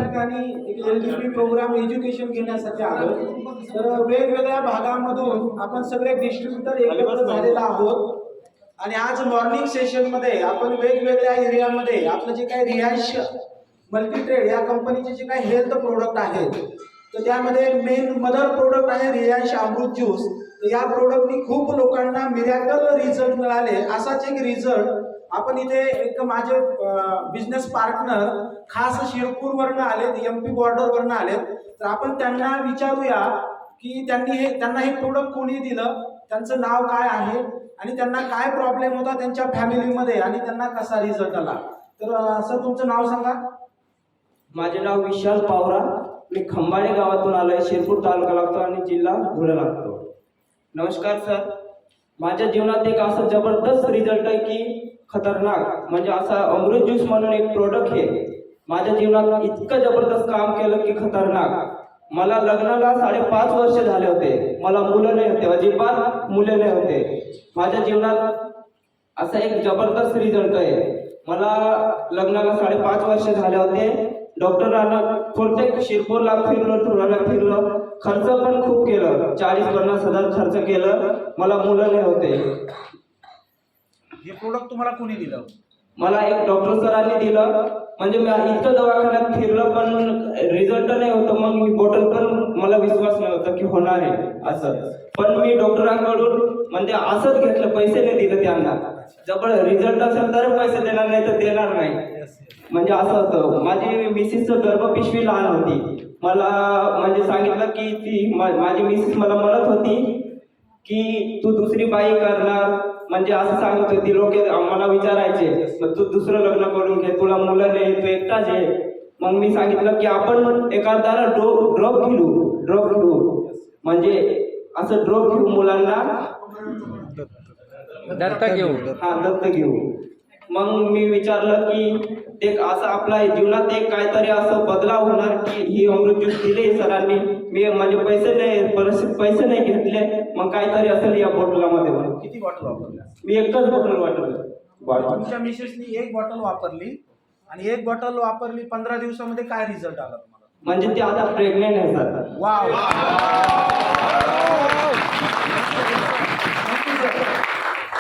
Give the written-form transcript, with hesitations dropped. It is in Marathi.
ठिकाणी एक LDP प्रोग्राम एज्युकेशन घेण्यासाठी आलो. तर वेगवेगळ्या भागामधून आपण सगळे डिस्ट्रीब्युटर एकत्र झालेला आहोत आणि आज मॉर्निंग सेशन मध्ये आपण वेगवेगळ्या एरियामध्ये आपलं जे काही रिहायश मल्टीट्रेड या कंपनीचे जे काही हेल्थ प्रोडक्ट आहेत तर त्यामध्ये मेन मदर प्रोडक्ट आहे रिहायश अमृत ज्यूस. तर या प्रोडक्टनी खूप लोकांना मिरॅकल रिझल्ट मिळाले. असाच एक रिझल्ट आपण इथे एक माझे बिझनेस पार्टनर खास शिरपूरवरनं आलेत, MP बॉर्डरवरनं आलेत. तर आपण त्यांना विचारूया की त्यांना हे प्रोडक्ट कोणी दिलं, त्यांचं नाव काय आहे आणि त्यांना काय प्रॉब्लेम होता त्यांच्या फॅमिलीमध्ये आणि त्यांना कसा रिझल्ट आला. तर सर तुमचं नाव सांगा. माझे नाव विशाल पावरा. मी खंबाळे गावातून आलोय. शिरपूर तालुका लागतो आणि जिल्हा धुळे लागतो. नमस्कार सर. माझ्या जीवनात एक असा जबरदस्त रिझल्ट आहे की खतरनाक, म्हणजे असा अमृत ज्यूस म्हणून एक प्रोडक्ट आहे. माझ्या जीवनात इतकं जबरदस्त काम केलं की खतरनाक. मला लग्नाला 5.5 वर्ष झाले होते. मला मुलं नाही होते, अजिबात मुले नाही होते. माझ्या जीवनात असा एक जबरदस्त रिझल्ट आहे. मला लग्नाला 5.5 वर्ष झाले होते. डॉक्टरांना प्रत्येक शिरपूरला फिरलो, धुळ्याला फिरलो, खर्च पण खूप केलं, 40-50 हजार खर्च केलं. मला मुलं नाही होते. हे प्रोडक्ट तुम्हाला कोणी दिलं? मला एक डॉक्टर सरांनी दिलं. म्हणजे मी इतकं दवाखान्यात फिरलं पण रिझल्ट नाही होतं. मग मी बॉटल पण मला विश्वास नाही होता की होणार आहे असं. पण मी डॉक्टरांकडून म्हणजे असंच घेतलं, पैसे नाही दिले त्यांना. जर रिझल्ट असेल तर पैसे देणार, नाही तर देणार नाही. म्हणजे असं होतं. माझी मिसेसचं गर्भपिशवी लहान होती. मला म्हणजे सांगितलं की माझी मिसेस मला म्हणत होती की तू दुसरी बाई करणार, म्हणजे असं सांगत होती. लोक मला विचारायचे तू दुसरं लग्न करून घे, तुला मुलं नाही, तू एकटाच आहे. मग मी सांगितलं की आपण एखादा ड्रॉप घेऊ, म्हणजे असं ड्रॉप घेऊ, मुलांना दत्तक घेऊ. मग मी विचारलं की एक असं आपल्या जीवनात एक काहीतरी असं बदलाव होणार की ही अमृत ज्यूस दिली सरांनी. मी म्हणजे पैसे नाही घेतले. मग काहीतरी असेल या बॉटलामध्ये. किती बॉटल वापरल्या? मी एकच बॉटल वाटलं. तुमच्या मिसेसनी एक बॉटल वापरली आणि एक बॉटल वापरली 15 दिवसामध्ये काय रिझल्ट आला तुम्हाला? म्हणजे ती आता प्रेग्नेंट आहे सर. वाव.